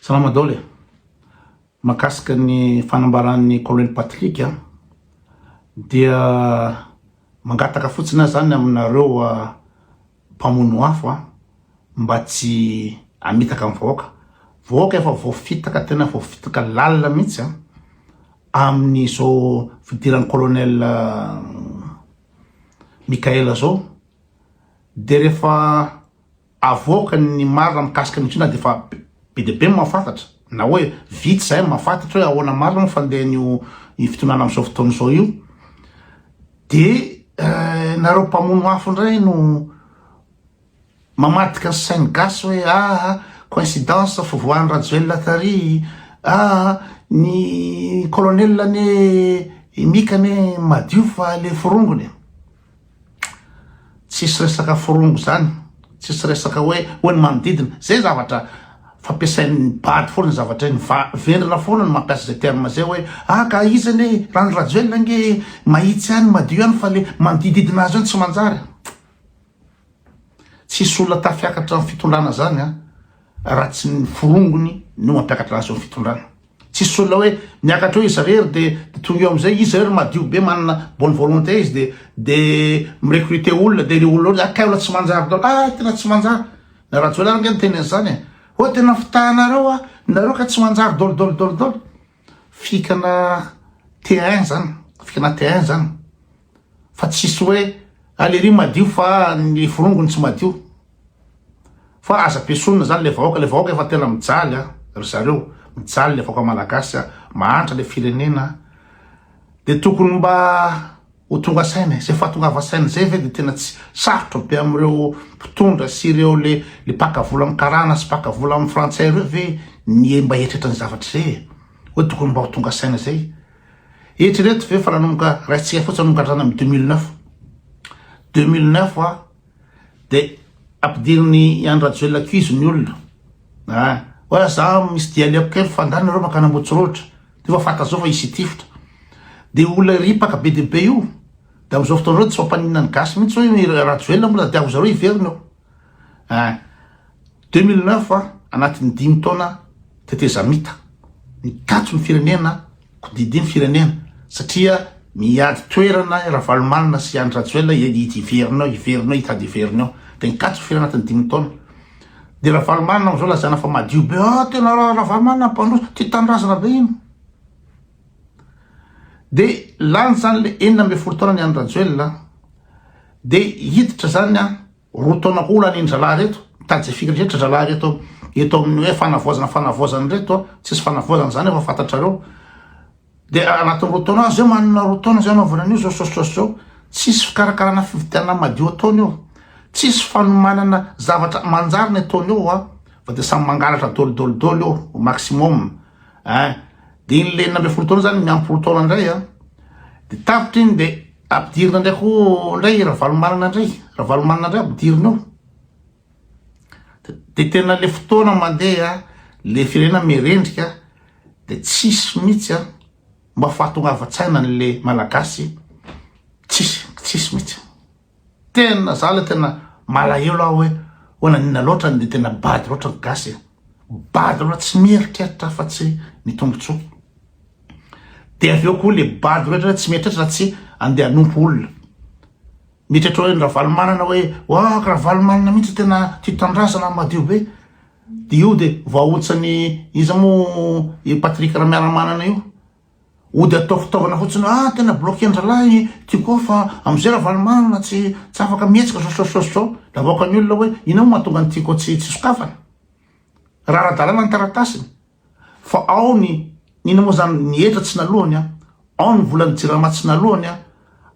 Salama daholo e. Mahakasika ny fanambaran'ny colonel Patrick dia mangataka fotsiny zany aminareo mpamono afo mba tsy amitaka amin'ny vahoaka efa voafitaka tena voafitaka lalina mihitsy amin'ny zao fidiran'ny colonel Mikaela zao, de rehefa avoaka ny marina mikasika ny na de fa be de be mahafantatra na hoe vitsy zay mahafantatra hoe ahoana marina fandeha ny fitonana am'izao fotoana zao io, de nareo mpamono afo ndray no mamadika ny sainy gasy hoe coïncidence fovoan'ny Rajoelina tary, ny colonel ne mikane madio fa le forongony. Tsisy resaka forongo zany, tsisy resaka hoe ny manodidina, zay zavatra fampiasain'ny bady foana zavatra ny vendrina foana ny mampiasa zay terme zay hoe ka izany raha ny Rajoelina nge mahitsy any madio any fa le manodididina azy any tsy manjary. Tsisy olona tafiakatra ny fitondrana zany raha tsy ny forongony no mampiakatra azy ny fitondrana. Tsisy olona hoe miakatra hoe izy rery de tonga eo amizay izy rery madio be manana bonne volonté izy de mirecruter olona de le olona akay olona tsy manjary daholo tena tsy manjary. Na Rajoelina nge niteny zany hoe tena fitahanareo nareo ka tsy manjary dolo fikana T1 zany, fikana T1 zany, fa tsisy hoe alery madio fa ny forongony tsy madio. Fa aza pesona zany le vahoaka efa tena mijaly ry zareo, mijaly le vahoaka malagasy mahantra le firenena, de tokony mba ho tonga saina zay fahatongava saina zay ve de tena tsy sarotra be am'ireo mpitondra sy ireo le mpakavola amin'ny karana sy mpakavola amin'ny frantsay ireo ve ny mba etritra ny zavatra zay hoe tokony mba ho tonga saina zay. Eritrereto ve fa nanomboka raitsika fotsiny nanomboka amin'ny 2009 de ampidiriny Anne Rajoelina cuise ny olona hoe za misy dialeoko kely fandanareo makana Ambotsorotra, de fa fanta zao fa isy tifitra de olona ripaka be de be io, de am'izao fotoana zao tsy fampaninana ny gasy mihitsy hoe Rajoelina moa de zareo iverina eo. 2009 anatin'ny 5 taona tetezamita mikatso ny firenena, kodidiny firenena satria miady toerana Ravalomanina sy Anne Rajoelina iverinao hitady iverinao, de nikatso firenena anatin'ny 5 taona. De Ravalomanina am'izao lazana fa madio be tena Ravalomanina mpandroso ty tandrazana be iny. De lany zany le 9 taona ny Anne Rajoelina, de hiditra zany roa taona koa olany Ndralahy reto, mitady zay fikatra rehetra Ndralahy reto eto amin'ny hoe fanavoazana reto, tsisy fanavoazana zany efa fantatrareo. De anatin'ny roa taona zay manana roa taona zay anaovana an'io zao tsisy fikarakarana fividianana madio ataony io, tsisy fanomanana zavatra manjary ny ataony io fa de samy mangalatra dolo io au maximum. De iny le 9 taona zany miampy roa taona ndray de tapitra iny de ampidirina ndray koa ndray Ravalomanina ndray ampidirina io. De tena le fotoana mandeha le firenena mirendrika de tsisy mihitsy mba fahatongava-tsaina le malagasy, tsisy mihitsy. Tena zala tena malahelo hoe nanina loatra de tena bady loatra gasy, bady loatra tsy mieritreritra fa tsy ny tombotsoa. De aveo koa le bady loatra tsy mieritreritra tsy andeha hanompo olona. Mieritreritra hoe Ravalomanina hoe Ravalomanina mihitsy tena ty tandrazana madio be, de io de vahaontsany izy mo Patrick Ramiaramanana io ody atao fitaovana fotsiny tena bloqué Ndralahy ty koa fa am'izay Ravalomanina tsy afaka mihetsika zao da vaoaka ny olona hoe ina mo mahatonga ny tiko tsy sokafana. Raha ara-dalàna ny taratasiny fa ao nina moa zany ny etra tsy nalohany ao ny volany jirama tsy nalohany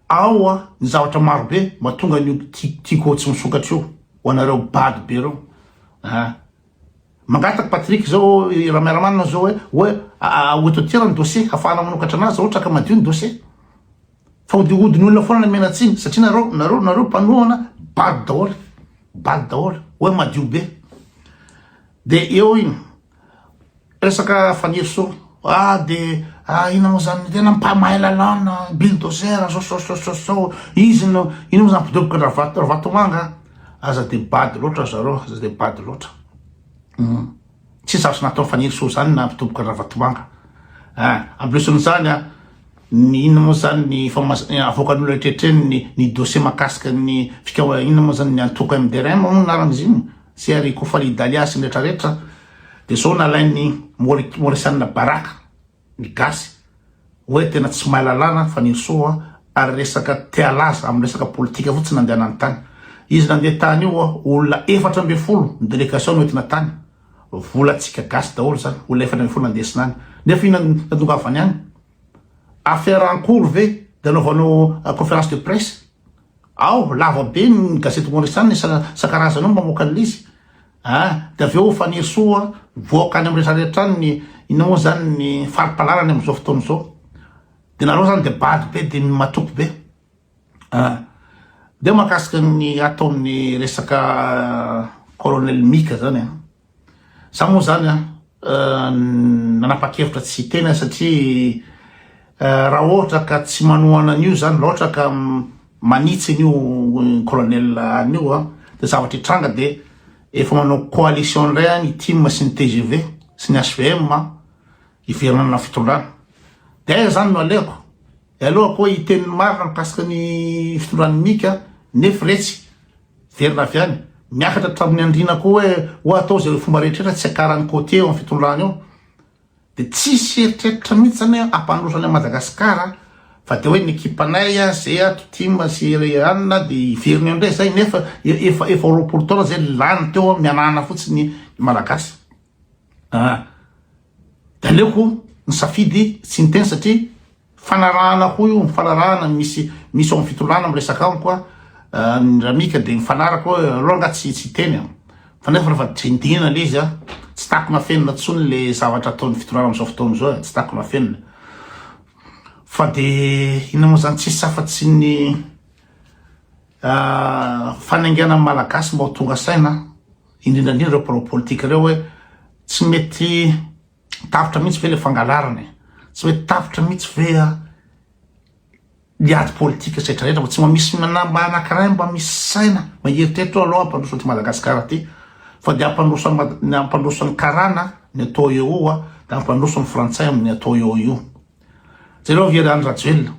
ao ny zavatra marobe mahatonga ny tiko tsy misokatra io ho anareo bady be reo. Mangataka Patrick zao Ramiaramanina zao hoe oetotira ny dossier hafahana manokatra anazy ohatra ka madio ny dossier, fa odiny olona foana menatsiny satria nareo mpanohana bady daholo hoe madio be. De eo iny resaka faniriso de ina moa zany tena mpamahay lalàna bulldozer zao izy ino moa zany mpidoboka Ravatomanga, aza de bady loatra zareo, aza de bady loatra. tsy zavatra natao faniry zany na mpitoboka ravatomanga ambleson'izany ny inona moa zany ny avoakan'olo retretreny ny dossier makasika ny inona moa zany ny antoko MDRM moa narang'izy iny sy ary kofa lidaliasy ny retraretra de zao nalainy Mauriciana Baraka ny gasy hoe tena tsy mahalalana fa ny soa ary resaka tealaza amin'ny resaka politika fotsiny nandeha nany tany izy nandeha tany io olona 440 ny délégation noentina tany volatsika gasy daholo zany olona 440 nandesinany nefa ina nadongavany any affaire en cours ve de anaovanao conférence de presse ao lava be ny gazety Mauriciana sakarazany mamoaka an'izy de aveo faniry soa voaka any amin'ny rehetrarehetra ny ina moa zany ny faripalarany amin'izao fotoana zao de nareo zany de bady be de matoky be de makasika ny ataon'ny resaka colonel Mika zany sa moa zany nanapa-kevitra tsy tena satria raha ohatra ka tsy manohana an'io zany raha ohatra ka manitsy an'io colonel an'io de zavatra hitranga de efa manao coalition ndray any team sy ny TGV sy ny HVM iverinana fitondrana de zany no aleko aloha koa iteny marina mikasika ny fitondrany Mika nefa retsy verina avy any miakatra hatramin'ny andrina koa hoe atao zay fomba rehetrretra tsy akarany côté eo amin'ny fitondrana eo de tsisy eritreritra mihitsy zany ampandrosany Madagasikara fa de hoe ny ekipanay zay ato team sy anina de iveriny andray zay nefa efa roapolo taona zay lany teo mianana fotsiny malagasy de aleko ny safidy tsy niteny satria fanarahana koa io fanarahana misy amin'ny fitondrana amin'ny resaka ao koa ny Ramika de mifanaraka hoe aloha tsy teny fa nefa rehefa drindina le izy tsy takona fenina tsony le zavatra ataon'ny fitondrana amin'izao fotoana zao tsy takona fenina fa de ina moa zany tsisy safatsy ny fanaingana malagasy mba ho tonga saina indrindrandrindra reo mpanao politika reo hoe tsy mety tafitra mihitsy ve le fangalarana tsy mety tafitra mihitsy ve liady politika rehetrarehetra fa tsy mamisy mba anankiray mba misy saina maheritretra aloha ampandroso ty Madagasikara ty fa de ampandrosoan'ny karana ny atao eo de ampandrosoan'ny frantsay amin'ny atao eo zareo verany Rajoelina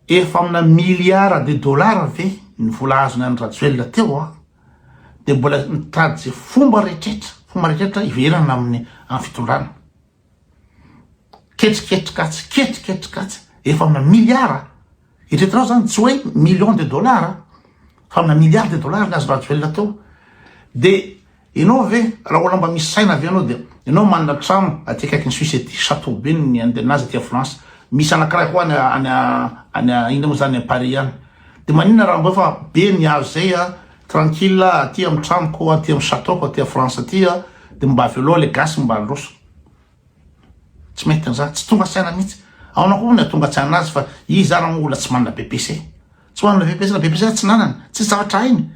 efa amina milliard de dollars ve ny vola azony any Rajoelina teo de mbola mitady ze fomba rehetrretra iverana amin'ny fitondrana ketriketrikatsy efa amina milliard itretinao zany tsy hoe million de dollars fa amina milliard de dollars ny azo Rajoelina teo de ianao ve raha ola mba misy saina avy anao de ianao manana trano aty akaiky ny Suisse aty Château be ny andenazy aty a France misy anankiray koa ina moa zany Paris any de maninona raha mbo fa be ny azo zay tranquille aty amin'ny tranoko aty amin'ny Château ko aty a France aty de mba avy aloha le gasy mba androso tsy mety an'izany tsy tonga saina mihitsy ao na koa ny tonga tsy anazy fa izy raha olona tsy manana BPC tsy manana BPC na BPC tsy nanany tsy zavatra ainy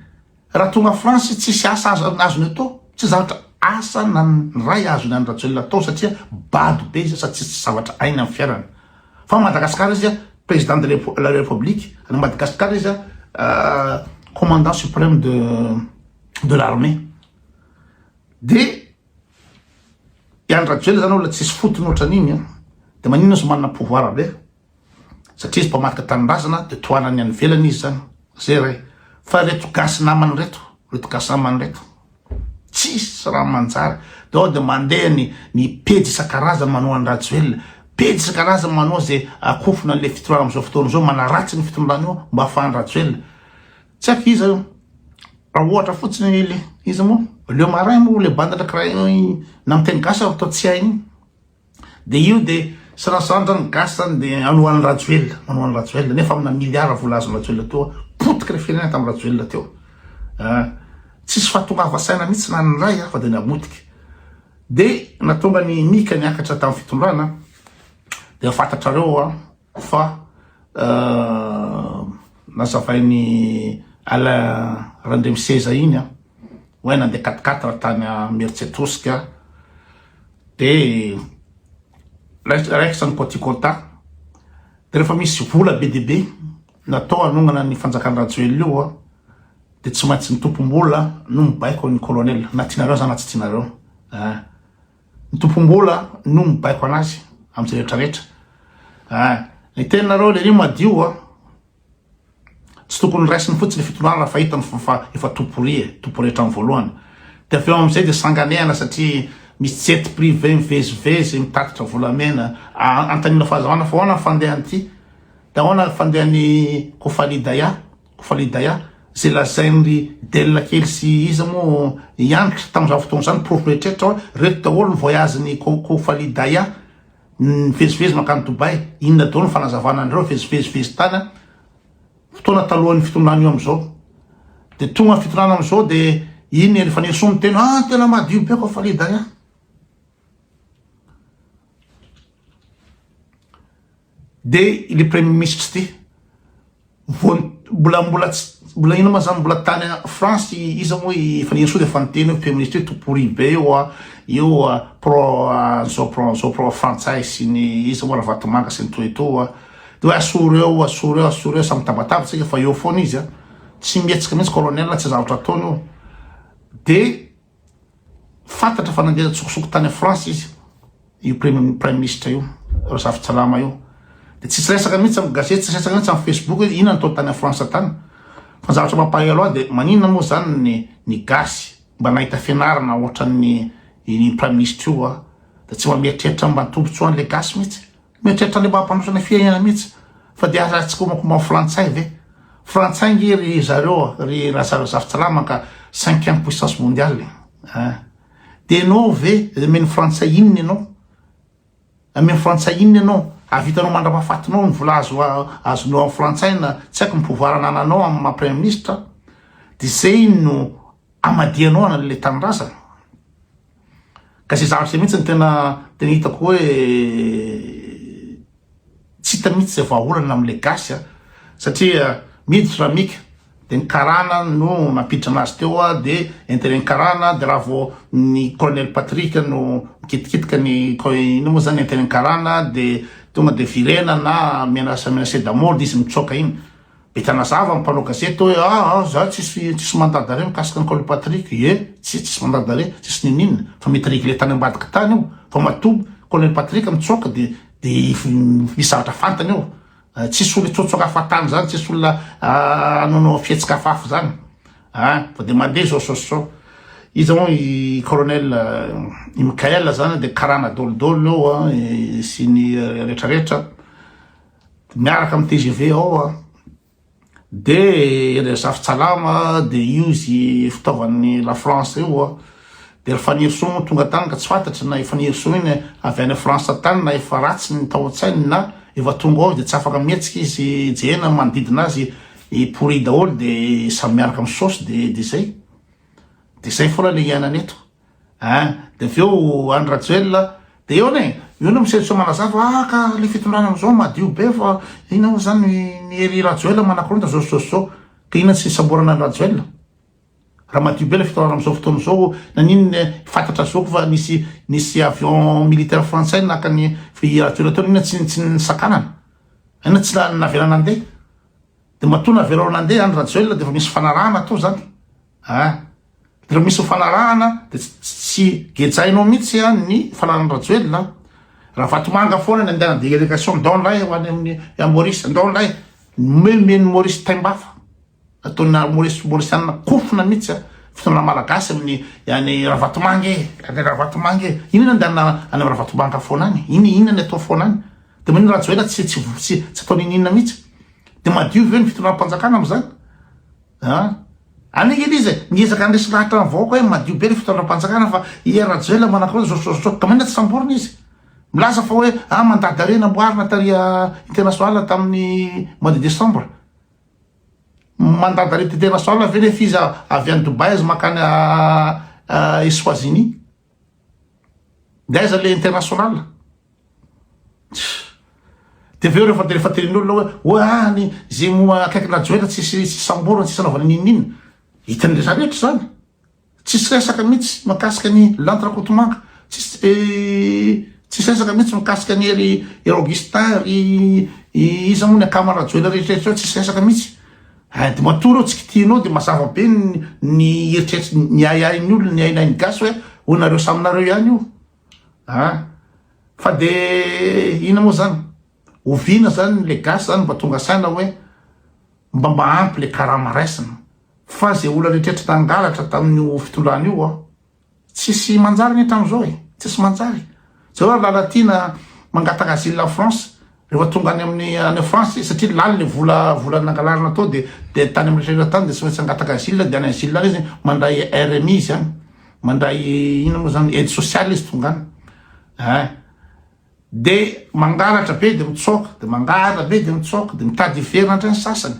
raha tonga France tsisy asa azony atao tsy zavatra asa na ray azony any Rajoelina atao satria bado be izy satria tsy zavatra ainy amin'ny fiainany fa Madagasikara izy président de la République na Madagasikara izy commandant suprême de l'armée de iany Rajoelina zany olona tsisy fotony ohatran'iny de maninona izy manana pouvoir be satria izy mpamadika tanindrazana de toanany any velany izy zany zay ray fa reto gasy namany reto tsisy raha manjary de ao de mandeha ny pejy isan-karazany manao any Rajoelina pejy isan-karazany manao zay akofona an'le fitondrana amin'izao fotoana zao manaratsy ny fitondrana io mba ahafahany Rajoelina tsy aiko izy raha ohatra fotsiny izy moa leo maray moa le banda andrakiray na miteny gasy atao tsy hainy de io de sarasandra ny gasy zany de anohan'ny Rajoelina nefa amina milliard vola azony Rajoelina teo potika re firenena tamin'ny Rajoelina teo tsisy fahatonga saina mihitsy na ny ray fa de namotika de natonga ny Mika niakatra tamin'ny fitondrana de fatatrareo fa nazavainy ala Randremiseza iny hoe nandeha 4x4 tany Mertsetosika de raiky sany Kotikota de rehefa misy vola be de be natao anongana ny fanjakany Rajoelina io de tsy maintsy ny tompom-bola no mibaiko ny colonel na tianareo zany na tsy tianareo ny tompom-bola no mibaiko anazy am'izay rehetrarehetra. Ny tenareo le madio tsy tokony raisiny fotsiny le fitondrana raha fahitany efa toporehetra amin'ny voalohany. De aveo am'izay de sanganehana satria misy jet privé mivezivezy mitatitra volamena antanina fahazavana fa hoana fandehan'ity da hoana fandehan'ny Kofalidaya zay lazain'ny Della kely sy izy moa ianitra tamin'izao fotoana zany profo rehetrarehetra hoe reto daholo ny voyazen'ny Kofalidaya mivezivezy makany Dubai, inona daholo ny fanazavana andreo vezivezivezy tany fotoana talohan'ny fitondrana io am'izao. De tonga fitondrana am'izao de iny efa nisoa miteny tena madio be Kofalidaya. De le premier ministre ty mbola ino ma zany mbola tany France izy moa efa nisoa de efa niteny hoe premier ministre topori be io pro frantsay sy ny izy moa raha vatomanga sy ny toetoa de hoe asoreo samy tabatabatsika fa eo foana izy tsy mietsika mihitsy colonel tsy zavatra ataony io. De fantatra fa nandeha tsokosoko tany France izy io premier ministre io Razafintsalama io. De tsisy resaka mihitsy amin'ny gazety, tsisy resaka mihitsy amin'ny Facebook hoe inona natao tany France tany. Fa zavatra mampahelo ahy de maninona moa zany ny gasy mba nahita fianarana ohatran'ny premier ministre io de tsy mba mieritreritra mba tombontsoa an'le gasy mihitsy. Mieritreritra le mampandrosana fiainana mihitsy. Fa de azatsika mokomo frantsay ve? Frantsay nge ry zareo ry Razafintsalama ka 5e puissance mondiale. De enao ve meny frantsay inona enao? Meny frantsay inona enao? Avitanao mandrapahafatinao ny vola azonao amin'ny frantsay na tsy haiko ny pouvoir anananao amin'ny maha-premier ministre. De zay no amadianao an'le tanindrazana. Ka zay zavatra mihitsy ny tena hitako hoe tsy hita mihitsy zay vahaolana am'le gasy satria miditra ramika de ny karana no napiditra anazy teo de intérêt ny karana de raha vo ny colonel Patrick no mikitikitika ny ino moa zany intérêt ny karana de tonga de virena na menacé d'amour izy mitsoka iny. Betanazava amin'ny mpanao gazety hoe za tsisy mandadare mikasika ny colonel Patrick. Tsisy mandadare, tsisy ninina fa mety régler tany ambadiky tany io fa matoby colonel Patrick mitsoka de misavatra fantany io. Tsisy olo tsotsoka afatany zany, tsisy olona anao fietsika afafy zany. Fa de mandeha zao. Izy moa i colonel i Mikael zany de karana dolodolo io sy ny rehetrarehetra miaraka amin'ny TGV ao de Razafintsalama de io izy fitaovan'ny la France io de rehefa nirso moa tonga tany ka tsy fantatry na efa nirso iny avy any France tany na efa ratsy ny tao an-tsainy na efa tonga ao de tsy afaka mihetsika izy jehena manodidina azy pourri daholo de samy miaraka amin'ny saosy de zay. De zay foana le iainana eto. De aveo Andry Rajoelina de eo ne io no miseritso manazava ka le fitondrana am'izao madio be fa ina moa zany ny ery Rajoelina manakronta zao ka ina tsy samborana ny Rajoelina. Raha madio be le fitondrana am'izao fotoana zao naninona fantatra zao fa nisy avion militaire frantsay naka ny Rajoelina teo ina tsy nisakanana. Ina tsy navela nandeha. De matoa navela nandeha Andry Rajoelina de fa misy fanarahana atao zany. De raha misy fanarahana de tsy gejainao mihitsy ny fanarahana Rajoelina. Raha vatomanga foana ny andana délégation ndao lay ho any amin'ny Maurice ndao lay memeny Maurice taimbafa ataona Mauricianina kofona mihitsy fitondrana malagasy amin'ny Ravatomange inona andana any amin'ny Ravatomange foana any inona ny atao foana any de manino Rajoelina tsy atao ninina mihitsy de madio ve ny fitondram-panjakana am'izany. Anigny izy niezaka andresy lahatra vaoaka hoe madio be le fitondram-panjakana fa i Rajoelina manakao zao ka manina tsy samborina izy. Milaza fa hoe mandadare namboarina taria international tamin'ny mois de décembre. Mandadare international ve nefa izy avy any Dubai azy makany Eswazini. De aiza le international. De aveo rehefa teren'olona hoe zay moa akaiky Rajoelina tsisy samborina tsisy anaovana ninina. Hitan'le rehetra zany. Tsisy resaka mihitsy makasika ny l'entrecotemanga. Tsisy resaka mihitsy mikasika ny ery Augustin izy moa ny akama Rajoelina rehetrarehetra tsisy resaka mihitsy. De matory eo tsy kitianao de mazava be ny eritreritry ny aiain'ny olona ny ainainy gasy hoe ho nareo saminareo ihany io. fa de ina moa zany ovina zany le gasy zany mba tonga saina hoe mba ampy le karama raisina fa zay olo rehetrrehetra tangalatra tamin'io fitondrana io tsisy manjary ny hatram'izao tsisy manjary zao hoe lalatina mangataka asile la France rehefa tonga any amin'ny France satria lany le vola nangalarina tao de tany amin'ny rehetra tany de tsy maintsy angataka asile de any asile izy mandray RMI izy any mandray ina moa zany aide sociale izy tonga any de mangalatra be de mitsoka de mangalatra be de mitsoka de mitady iverinatra ny sasany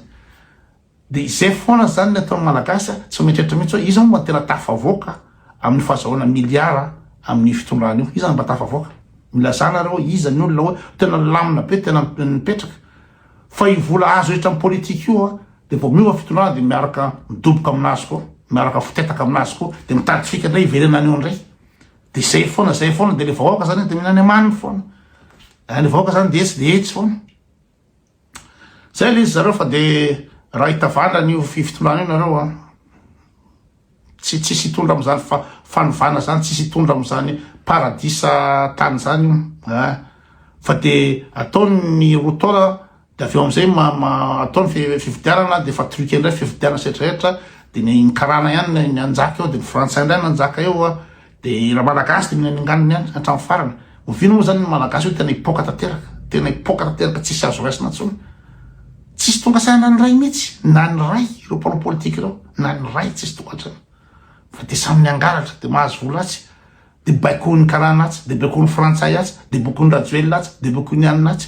de izay foana zany ny atao malagasy tsy mieritreritra mihitsy hoe izy mba tena tafavoaka amin'ny fahazahoana miliara amin'ny fitondrana io izy mba tafavoaka milazana reo izy ny olona hoe tena lamina be tena mipetraka fa i vola azo rehetra amin'ny politika io de vao miova fitondrana de miaraka midoboka aminazy koa miaraka fitetaka aminazy koa de mitady fika ndray iverenany io ndray de zay foana de le vahoaka zany de minany amaniny foana ny vahoaka zany de etsy foana zay le izy zareo fa de raha hitavana io fitondrana io nareo tsisy hitondra am'zany fanovana zany tsisy hitondra am'zany paradisa tany zany io fa de ataony rotola de aveo am'izay ataony fividianana de fa truke ndray fividianana setrarehetra de ny karana ihany ny anjaka eo de ny frantsay ndray nanjaka eo de raha malagasy de minanganiny ihany hatramy farany ovina moa zany ny malagasy io tena hipoka tanteraka tsisy azo raisina ntsony tsisy tonga saina ny ray mihitsy na ny ray ireo mpanao politika ireo na ny ray tsisy tongatrany fa de samy angalatra de mahazo vola atsy de baikony karana atsy de baikony frantsay atsy de baikony rajoelina atsy de baikony anina atsy